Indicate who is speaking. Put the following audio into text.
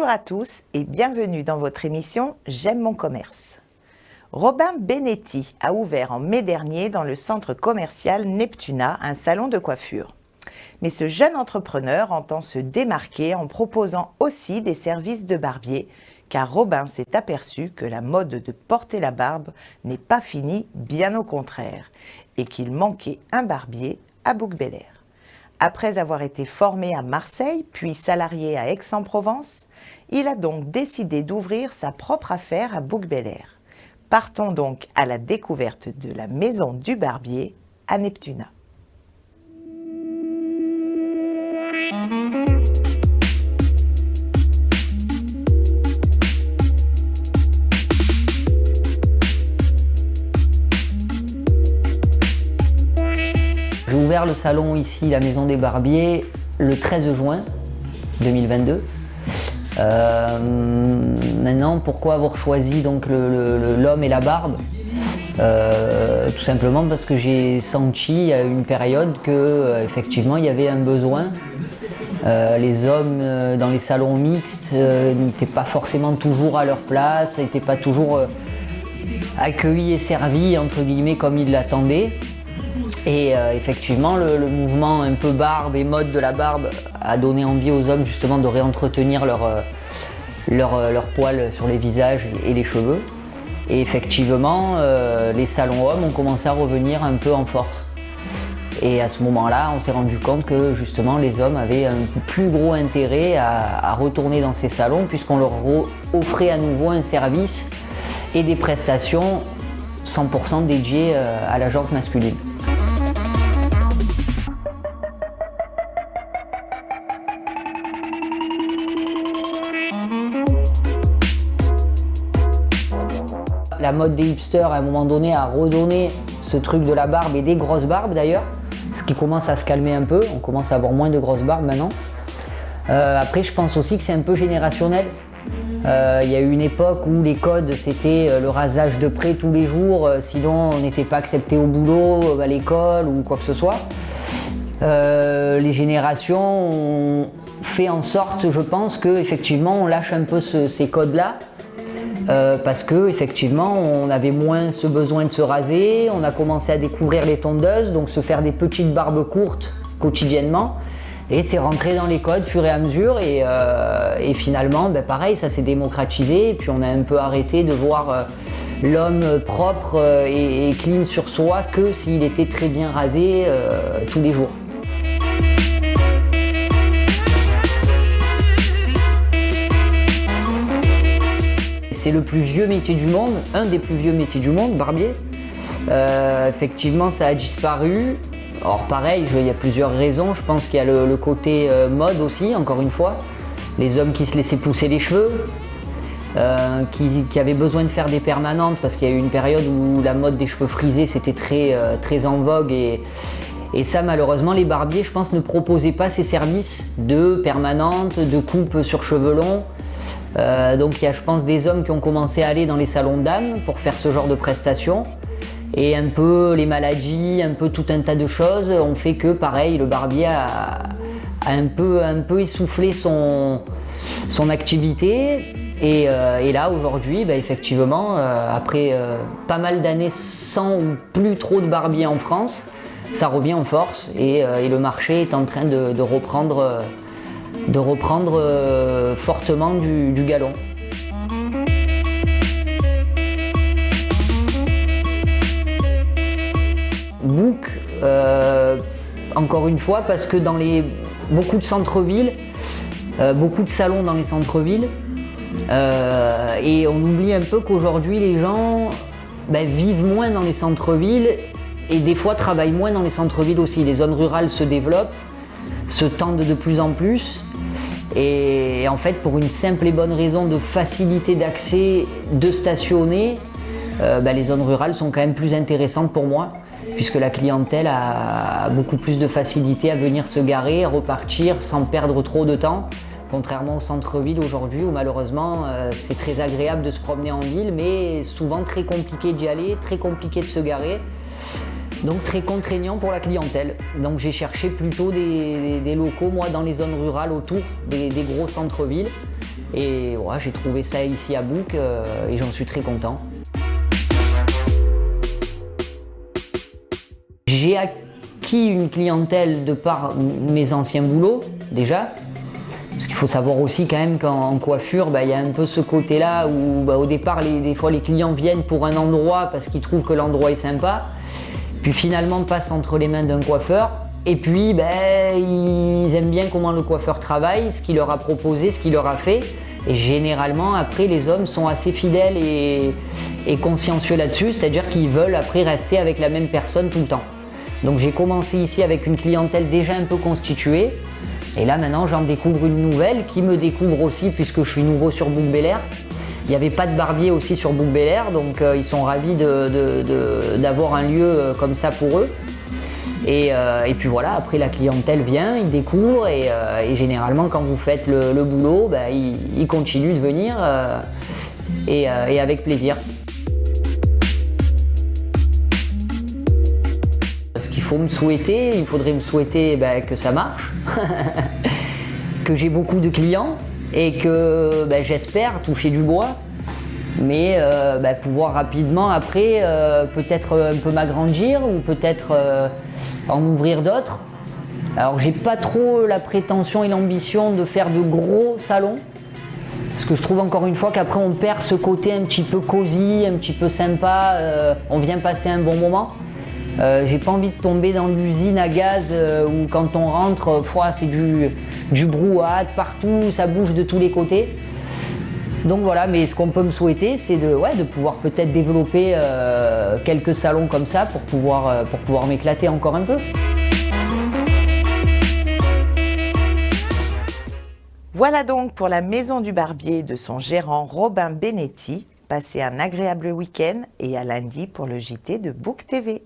Speaker 1: Bonjour à tous et bienvenue dans votre émission J'aime mon commerce. Robin Benetti a ouvert en mai dernier dans le centre commercial Neptuna un salon de coiffure. Mais ce jeune entrepreneur entend se démarquer en proposant aussi des services de barbier, car Robin s'est aperçu que la mode de porter la barbe n'est pas finie, bien au contraire, et qu'il manquait un barbier à Bouc-Bel-Air. Après avoir été formé à Marseille, puis salarié à Aix-en-Provence, il a donc décidé d'ouvrir sa propre affaire à Bouc-Bel-Air. Partons donc à la découverte de la maison du barbier à Neptuna.
Speaker 2: J'ai ouvert le salon ici, la Maison des Barbiers, le 13 juin 2022. Maintenant, pourquoi avoir choisi donc l'homme et la barbe? Tout simplement parce que j'ai senti à une période que effectivement il y avait un besoin. Les hommes dans les salons mixtes n'étaient pas forcément toujours à leur place, n'étaient pas toujours accueillis et servis entre guillemets comme ils l'attendaient. Et effectivement, le mouvement un peu barbe et mode de la barbe a donné envie aux hommes justement de réentretenir leur poil sur les visages et les cheveux. Et effectivement, les salons hommes ont commencé à revenir un peu en force. Et à ce moment-là, on s'est rendu compte que justement les hommes avaient un plus gros intérêt à retourner dans ces salons puisqu'on leur offrait à nouveau un service et des prestations 100% dédiées à la gente masculine. La mode des hipsters à un moment donné a redonné ce truc de la barbe et des grosses barbes d'ailleurs, ce qui commence à se calmer un peu, on commence à avoir moins de grosses barbes maintenant. Après je pense aussi que c'est un peu générationnel. Il y a eu une époque où les codes c'était le rasage de près tous les jours, sinon on n'était pas accepté au boulot, à l'école ou quoi que ce soit. Les générations ont fait en sorte, je pense, qu'effectivement on lâche un peu ces codes-là. Parce que effectivement on avait moins ce besoin de se raser, on a commencé à découvrir les tondeuses, donc se faire des petites barbes courtes quotidiennement, et c'est rentré dans les codes fur et à mesure, et finalement pareil, ça s'est démocratisé, et puis on a un peu arrêté de voir l'homme propre et clean sur soi que s'il était très bien rasé tous les jours. C'est le plus vieux métier du monde, un des plus vieux métiers du monde, barbier. Effectivement, ça a disparu. Or, pareil, il y a plusieurs raisons. Je pense qu'il y a le côté mode aussi, encore une fois. Les hommes qui se laissaient pousser les cheveux, qui avaient besoin de faire des permanentes, parce qu'il y a eu une période où la mode des cheveux frisés, c'était très en vogue. Et ça, malheureusement, les barbiers, je pense, ne proposaient pas ces services de permanentes, de coupe sur cheveux longs. Donc il y a, je pense, des hommes qui ont commencé à aller dans les salons de dames pour faire ce genre de prestations, et un peu les maladies, un peu tout un tas de choses ont fait que pareil, le barbier a un peu essoufflé son activité, et là aujourd'hui effectivement après pas mal d'années sans ou plus trop de barbiers en France, ça revient en force, et le marché est en train de reprendre fortement du galon. Bouc, encore une fois, parce que dans beaucoup de centres-villes, beaucoup de salons dans les centres-villes, et on oublie un peu qu'aujourd'hui les gens vivent moins dans les centres-villes et des fois travaillent moins dans les centres-villes aussi. Les zones rurales se développent, se tendent de plus en plus, et en fait pour une simple et bonne raison de facilité d'accès, de stationner, les zones rurales sont quand même plus intéressantes pour moi, puisque la clientèle a beaucoup plus de facilité à venir se garer, à repartir sans perdre trop de temps, contrairement au centre-ville aujourd'hui où malheureusement c'est très agréable de se promener en ville, mais souvent très compliqué d'y aller, très compliqué de se garer. Donc très contraignant pour la clientèle. Donc j'ai cherché plutôt des locaux, moi, dans les zones rurales autour des gros centres-villes. Et ouais, j'ai trouvé ça ici à Bouc et j'en suis très content. J'ai acquis une clientèle de par mes anciens boulots déjà. Parce qu'il faut savoir aussi quand même qu'en coiffure, il y a un peu ce côté-là où au départ, des fois les clients viennent pour un endroit parce qu'ils trouvent que l'endroit est sympa, puis finalement passent entre les mains d'un coiffeur, et puis ils aiment bien comment le coiffeur travaille, ce qu'il leur a proposé, ce qu'il leur a fait, et généralement après les hommes sont assez fidèles et consciencieux là-dessus, c'est-à-dire qu'ils veulent après rester avec la même personne tout le temps. Donc j'ai commencé ici avec une clientèle déjà un peu constituée. Et là maintenant j'en découvre une nouvelle qui me découvre aussi puisque je suis nouveau sur Bouc-Bel-Air. Il n'y avait pas de barbier aussi sur Bouc-Bel-Air, donc ils sont ravis d'avoir un lieu comme ça pour eux. Et puis voilà, après la clientèle vient, ils découvrent et généralement quand vous faites le boulot, ils continuent de venir et avec plaisir. Ce qu'il faut me souhaiter, il faudrait me souhaiter que ça marche, que j'ai beaucoup de clients et que j'espère toucher du bois, mais pouvoir rapidement après peut-être un peu m'agrandir ou peut-être en ouvrir d'autres. Alors j'ai pas trop la prétention et l'ambition de faire de gros salons, parce que je trouve encore une fois qu'après on perd ce côté un petit peu cosy, un petit peu sympa, on vient passer un bon moment. J'ai pas envie de tomber dans l'usine à gaz où quand on rentre, c'est du brouhaha partout, ça bouge de tous les côtés. Donc voilà, mais ce qu'on peut me souhaiter, c'est de pouvoir peut-être développer quelques salons comme ça pour pouvoir m'éclater encore un peu.
Speaker 1: Voilà donc pour la maison du barbier de son gérant Robin Benetti. Passez un agréable week-end et à lundi pour le JT de Bouc TV.